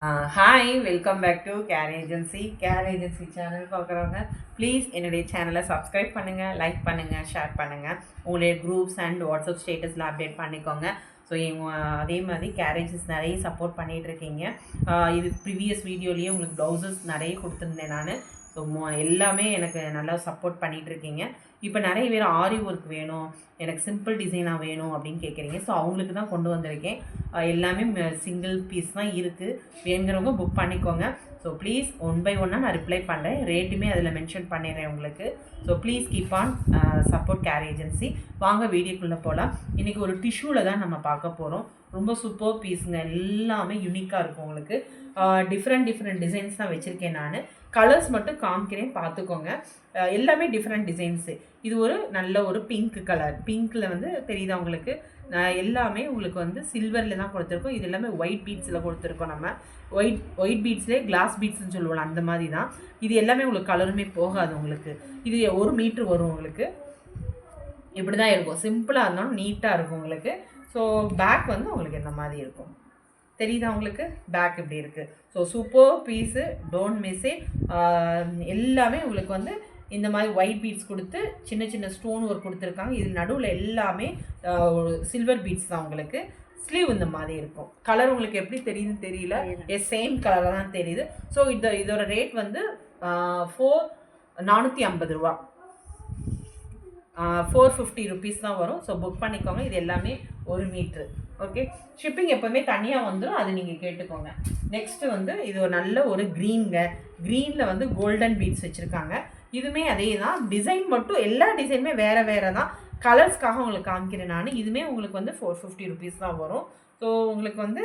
Hi welcome back to care agency channel பார்க்குறவங்க please என்னுடைய சேனலை சப்ஸ்கிரைப் பண்ணுங்கள், லைக் பண்ணுங்கள், ஷேர் பண்ணுங்கள். உங்களுடைய குரூப்ஸ் அண்ட் வாட்ஸ்அப் ஸ்டேட்டஸில் அப்டேட் பண்ணிக்கோங்க. ஸோ அதே மாதிரி கேரேஜஸ் நிறைய சப்போர்ட் பண்ணிகிட்ருக்கீங்க. இது ப்ரீவியஸ் வீடியோலேயே உங்களுக்கு ப்ளவுசஸ் நிறைய கொடுத்துருந்தேன் நான். ஸோ எல்லாமே எனக்கு நல்லா சப்போர்ட் பண்ணிகிட்ருக்கீங்க. இப்போ நிறைய பேர் ஆரி ஒர்க் வேணும், எனக்கு சிம்பிள் டிசைனாக வேணும் அப்படின்னு கேட்குறீங்க. ஸோ அவங்களுக்கு தான் கொண்டு வந்திருக்கேன். எல்லாமே சிங்கிள் பீஸ் தான் இருக்குது. வேணுங்கிறவங்க புக் பண்ணிக்கோங்க. ஸோ ப்ளீஸ் ஒன் பை ஒன்னாக நான் ரிப்ளை பண்ணுறேன். ரேட்டுமே அதில் மென்ஷன் பண்ணிடுறேன் உங்களுக்கு. So please keep on support care agency. வாங்க வீடியோக்குள்ளே போகலாம். இன்றைக்கி ஒரு டிஷ்யூவில் தான் நம்ம பார்க்க போகிறோம். ரொம்ப சூப்பர் பீஸுங்க, எல்லாமே யூனிக்காக இருக்கும் உங்களுக்கு. டிஃப்ரெண்ட் டிசைன்ஸ் தான் வச்சுருக்கேன் நான். கலர்ஸ் மட்டும் காமிக்கிறேன், பார்த்துக்கோங்க. எல்லாமே டிஃப்ரெண்ட் டிசைன்ஸு. இது ஒரு நல்ல ஒரு பிங்க் கலர். பிங்க்கில் வந்து தெரியுதா உங்களுக்கு? எல்லாமே உங்களுக்கு வந்து சில்வரில் தான் கொடுத்துருக்கோம். இது எல்லாமே ஒயிட் பீட்ஸில் கொடுத்துருக்கோம். நம்ம ஒயிட் பீட்ஸ்லேயே கிளாஸ் பீட்ஸ்ன்னு சொல்லுவோம், அந்த மாதிரி தான். இது எல்லாமே உங்களுக்கு கலருமே போகாது உங்களுக்கு. இது 1 மீட்ரு வரும் உங்களுக்கு. இப்படி தான் இருக்கும். சிம்பிளாக இருந்தாலும் நீட்டாக இருக்கும் உங்களுக்கு. ஸோ பேக் வந்து உங்களுக்கு இந்த மாதிரி இருக்கும். தெரியுதா உங்களுக்கு? பேக் இப்படி இருக்குது. So super piece, don't miss it. எல்லாமே உங்களுக்கு வந்து இந்த மாதிரி ஒயிட் பீட்ஸ் கொடுத்து சின்ன சின்ன ஸ்டோன் ஒர்க் கொடுத்துருக்காங்க. இது நடுவில் எல்லாமே சில்வர் பீட்ஸ் தான் உங்களுக்கு. ஸ்லீவ் இந்த மாதிரி இருக்கும். கலர் உங்களுக்கு எப்படி தெரியுதுன்னு தெரியல, சேம் கலராக தான் தெரியுது. ஸோ இதோட ரேட் வந்து 450 ரூபா, 450 ருபீஸ் தான் வரும். ஸோ புக் பண்ணிக்கோங்க. இது எல்லாமே 1 மீட்ரு. ஓகே, ஷிப்பிங் எப்போவுமே தனியாக வந்துடும், அது நீங்கள் கேட்டுக்கோங்க. நெக்ஸ்ட்டு வந்து இது ஒரு நல்ல ஒரு க்ரீனில் வந்து கோல்டன் பீட்ஸ் வச்சுருக்காங்க. இதுவுமே அதே தான். டிசைன் மட்டும் எல்லா டிசைனுமே வேறு வேறு தான். கலர்ஸ்க்காக உங்களுக்கு காமிக்கிறேன் நான். இதுவுமே உங்களுக்கு வந்து 450 ருபீஸ் தான் வரும். ஸோ உங்களுக்கு வந்து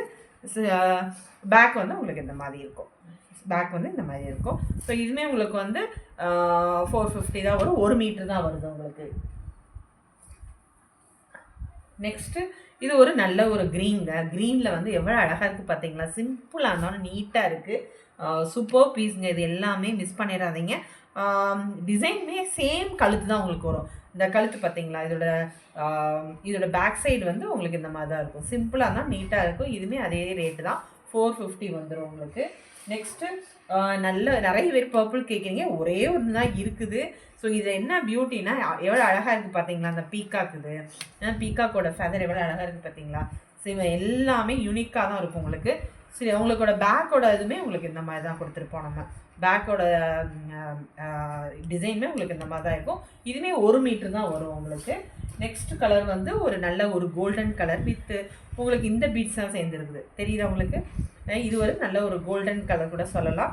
பேக் வந்து உங்களுக்கு இந்த மாதிரி இருக்கும். பேக் வந்து இந்த மாதிரி இருக்கும். ஸோ இதுவுமே உங்களுக்கு வந்து 450 தான் வரும். 1 மீட்ரு தான் வருது உங்களுக்கு. நெக்ஸ்ட்டு இது ஒரு நல்ல ஒரு க்ரீனில் வந்து எவ்வளோ அழகாக இருக்குது பார்த்தீங்களா? சிம்பிளாக இருந்தாலும் நீட்டாக இருக்குது. சூப்பர் பீஸுங்க. இது எல்லாமே மிஸ் பண்ணிடாதீங்க. டிசைனுமே சேம் கழுத்து தான் உங்களுக்கு வரும். இந்த கழுத்து பார்த்தீங்களா? இதோட பேக் சைடு வந்து உங்களுக்கு இந்த மாதிரி தான் இருக்கும். சிம்பிளாக தான் நீட்டாக இருக்கும். இதுவுமே அதே ரேட்டு தான், 450 வந்துடும் உங்களுக்கு. நெக்ஸ்ட்டு நிறைய பேர் பர்பிள் கேட்குறீங்க. ஒரே ஒன்று தான் இருக்குது. ஸோ இது என்ன பியூட்டினா, எவ்வளோ அழகாக இருக்குது பார்த்தீங்களா? அந்த பீக்காக்குது, பீக்காக்கோட ஃபெதர் எவ்வளோ அழகாக இருக்குது பார்த்தீங்களா? ஸோ எல்லாமே யூனிக்காக தான் இருக்கும் உங்களுக்கு. சரி, உங்களுக்கோட பேக்கோட இதுவுமே உங்களுக்கு இந்த மாதிரி தான் கொடுத்துருப்போம். நம்ம பேக்கோட டிசைனுமே உங்களுக்கு இந்த மாதிரி தான் இருக்கும். இதுவுமே 1 மீட்ரு தான் வரும் உங்களுக்கு. நெக்ஸ்ட் கலர் வந்து ஒரு நல்ல ஒரு கோல்டன் கலர் வித் உங்களுக்கு இந்த பீட்ஸ் தான் சேர்ந்துருக்குது. தெரியுதா உங்களுக்கு? இது ஒரு நல்ல ஒரு கோல்டன் கலர் கூட சொல்லலாம்.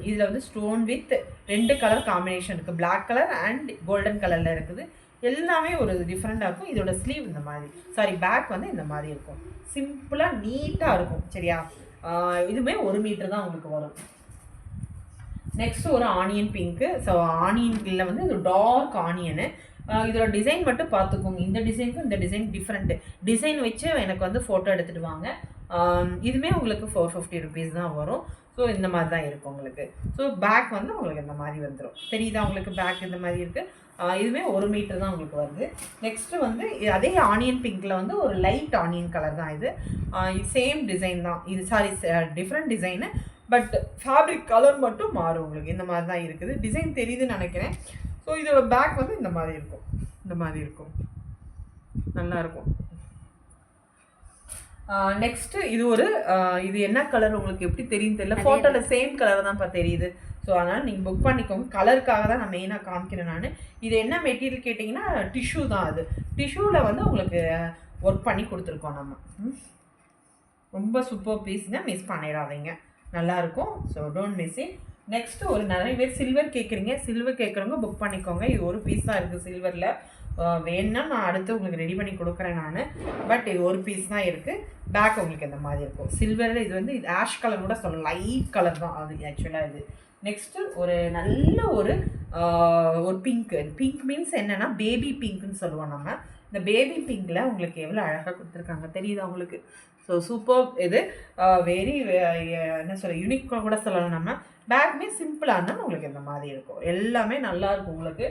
இதில் வந்து ஸ்டோன் வித் 2 கலர் காம்பினேஷன் இருக்குது. பிளாக் கலர் அண்ட் கோல்டன் கலரில் இருக்குது. எல்லாமே ஒரு டிஃப்ரெண்ட்டாக இருக்கும். இதோட ஸ்லீவ் இந்த மாதிரி, பேக் வந்து இந்த மாதிரி இருக்கும். சிம்பிளாக நீட்டாக இருக்கும். சரியா? இதுவுமே 1 மீட்ரு தான் உங்களுக்கு வரும். நெக்ஸ்ட் ஒரு ஆனியன் பிங்க்கு. ஸோ ஆனியனில் வந்து இது டார்க் ஆனியனு. இதோட டிசைன் மட்டும் பார்த்துக்கோங்க. இந்த டிசைனுக்கும் இந்த டிசைன் டிஃப்ரெண்ட்டு. டிசைன் வச்சு எனக்கு வந்து ஃபோட்டோ எடுத்துகிட்டு வாங்க. இதுவுமே உங்களுக்கு 450 ருபீஸ் தான் வரும். ஸோ இந்த மாதிரி தான் இருக்கும் உங்களுக்கு. ஸோ பேக் வந்து உங்களுக்கு இந்த மாதிரி வந்துடும். தெரியுதா உங்களுக்கு? பேக் இந்த மாதிரி இருக்குது. இதுவுமே 1 மீட்டர் தான் உங்களுக்கு வருது. நெக்ஸ்ட்டு வந்து அதே ஆனியன் பிங்க்கில் வந்து ஒரு லைட் ஆனியன் கலர் தான் இது. சேம் டிசைன் தான் இது. Different design, but fabric colour மட்டும் மாறும் உங்களுக்கு. இந்த மாதிரி தான் இருக்குது. டிசைன் தெரியுதுன்னு நினைக்கிறேன். ஸோ இதோட பேக் வந்து இந்த மாதிரி இருக்கும். நல்லாயிருக்கும். நெக்ஸ்ட்டு இது என்ன கலர் உங்களுக்கு எப்படி தெரியும் தெரியல. ஃபோட்டோவில் சேம் கலர் தான் தெரியுது. ஸோ அதனால் நீங்கள் புக் பண்ணிக்கோங்க. கலருக்காக தான் நான் மெயினாக காமிக்கிறேன் நான். இது என்ன மெட்டீரியல் கேட்டிங்கன்னா, டிஷ்யூ தான். அது டிஷ்யூவில் வந்து உங்களுக்கு ஒர்க் பண்ணி கொடுத்துருக்கோம் நம்ம. ரொம்ப சூப்பர் பீஸுங்க, மிஸ் பண்ணிடாதீங்க. நல்லாயிருக்கும். So don't miss it. Next ஒரு நிறைய பேர் சில்வர் கேட்குறீங்க. சில்வர் கேட்குறவங்க புக் பண்ணிக்கோங்க. இது 1 பீஸ் தான் இருக்குது சில்வரில். வேணுன்னா நான் அடுத்து உங்களுக்கு ரெடி பண்ணி கொடுக்குறேன் நான். பட் இது 1 பீஸ் தான் இருக்குது. பேக் உங்களுக்கு இந்த மாதிரி இருக்கும். சில்வரில் இது வந்து ஆஷ் கலர் கூட சொல்லலாம். லைட் கலர் தான் அது ஆக்சுவலாக இது. நெக்ஸ்ட்டு ஒரு நல்ல ஒரு பிங்க் மீன்ஸ் என்னென்னா பேபி பிங்க்குன்னு சொல்லுவோம் நம்ம. இந்த பேபி பிங்க்கில் உங்களுக்கு எவ்வளோ அழகாக கொடுத்துருக்காங்க, தெரியுதா உங்களுக்கு? So super. இது வெரி என்ன சொல்ல, யூனிக்காக கூட சொல்லலாம் நம்ம. பேக்குமே சிம்பிளாக இருந்தால் உங்களுக்கு இந்த மாதிரி இருக்கும். எல்லாமே நல்லாயிருக்கும் உங்களுக்கு.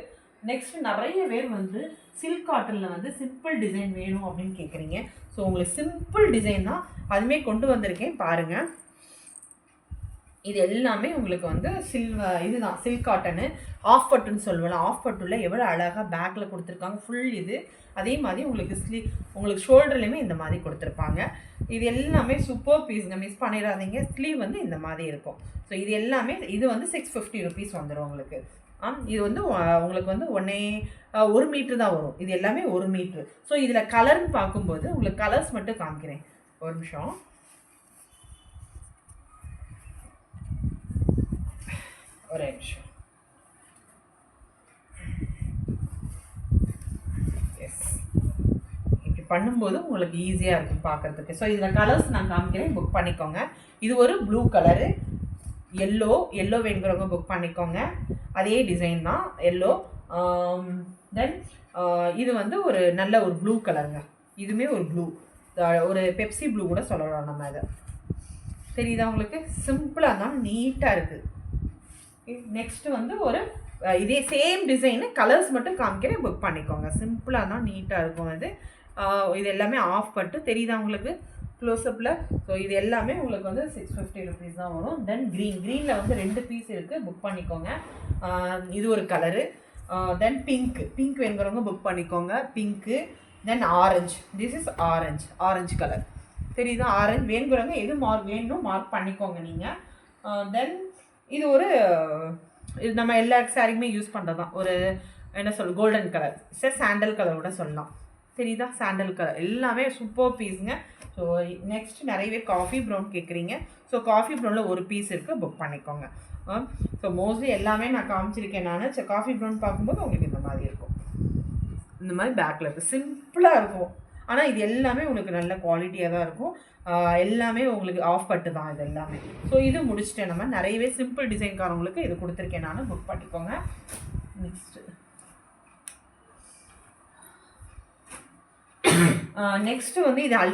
நெக்ஸ்ட்டு நிறைய பேர் வந்து சில்க் காட்டனில் வந்து சிம்பிள் டிசைன் வேணும் அப்படின்னு கேட்குறீங்க. ஸோ உங்களுக்கு சிம்பிள் டிசைன் தான் அதுவுமே கொண்டு வந்திருக்கேன் பாருங்கள். இது எல்லாமே உங்களுக்கு வந்து இதுதான் சில்க் காட்டனு. ஆஃப் பட்டுன்னு சொல்லுவோம்ல, ஆஃப் பட்டுல எவ்வளோ அழகாக பேக்கில் கொடுத்துருக்காங்க ஃபுல் இது. அதே மாதிரி உங்களுக்கு உங்களுக்கு ஷோல்டர்லேயுமே இந்த மாதிரி கொடுத்துருப்பாங்க. இது எல்லாமே சூப்பர் பீஸுங்க, மிஸ் பண்ணிடாதீங்க. ஸ்லீவ் வந்து இந்த மாதிரி இருக்கும். ஸோ இது எல்லாமே இது வந்து 650 ருபீஸ் வந்துடும் உங்களுக்கு. இது வந்து உங்களுக்கு வந்து 1 மீட்ரு தான் வரும். இது எல்லாமே 1 மீட்ரு. ஸோ இதில் கலர்னு பார்க்கும்போது உங்களுக்கு கலர்ஸ் மட்டும் காமிக்கிறேன், ஒரு நிமிஷம். ஒரு நிமிஷம். எஸ், இப்படி பண்ணும்போது உங்களுக்கு ஈஸியாக இருக்கும் பார்க்குறதுக்கு. ஸோ இதில் கலர்ஸ் நான் காமிக்கிறேன், புக் பண்ணிக்கோங்க. இது ஒரு ப்ளூ கலரு, எல்லோ வேணுங்கிறவங்க புக் பண்ணிக்கோங்க. அதே டிசைன் தான், எல்லோ. தென் இது வந்து ஒரு நல்ல ஒரு ப்ளூ கலருங்க. இதுவுமே ஒரு ப்ளூ, ஒரு பெப்சி ப்ளூ கூட சொல்லலாம் நம்ம. இதை தெரியுதா உங்களுக்கு? சிம்பிளாக இருந்தாலும் நீட்டாக இருக்குது. நெக்ஸ்ட்டு வந்து ஒரு இதே சேம் டிசைனு, கலர்ஸ் மட்டும் காமிக்கிறேன், புக் பண்ணிக்கோங்க. சிம்பிளாக தான் நீட்டாக இருக்கும். இது எல்லாமே ஆஃப் பட்டு தெரியுதா உங்களுக்கு க்ளோஸ்அப்பில்? ஸோ இது எல்லாமே உங்களுக்கு வந்து 650 ருபீஸ் தான் வரும். தென் க்ரீனில் வந்து 2 பீஸ் இருக்குது, புக் பண்ணிக்கோங்க. இது ஒரு கலரு. தென் பிங்க் வேணுங்கிறவங்க புக் பண்ணிக்கோங்க, pink. Then orange, this is orange colour தெரியுதா? ஆரஞ்சு வேணுங்கிறவங்க எது வேணும் மார்க் பண்ணிக்கோங்க நீங்கள். தென் இது இது நம்ம எல்லா சாரிக்குமே யூஸ் பண்ணுறது தான். ஒரு என்ன கோல்டன் கலர், சாண்டல் கலர் கூட சொல்லலாம். தெரியுதா? சாண்டல் கலர் எல்லாமே சூப்பர் பீஸுங்க. ஸோ நெக்ஸ்ட் நிறைய பேர் காஃபி ப்ரௌன் கேட்குறீங்க. ஸோ காஃபி ப்ரௌனில் ஒரு பீஸ் இருக்குது, புக் பண்ணிக்கோங்க. ஸோ மோஸ்ட்லி எல்லாமே நான் காமிச்சிருக்கேன் நான். ஸோ காஃபி ப்ரௌன் பார்க்கும்போது உங்களுக்கு இந்த மாதிரி இருக்கும், இந்த மாதிரி பேக்கில் இருக்குது, சிம்பிளாக இருக்கும். ஆனால் இது எல்லாமே உங்களுக்கு நல்ல குவாலிட்டியாக தான் இருக்கும். எல்லாமே உங்களுக்கு ஆஃப் பட்டு தான் இது எல்லாமே. ஸோ இது முடிச்சுட்டேன். நம்ம நிறையவே சிம்பிள் டிசைன்காரவங்களுக்கு இது கொடுத்துருக்கேன் நான், புக் பண்ணிக்கோங்க. நெக்ஸ்ட்டு வந்து இது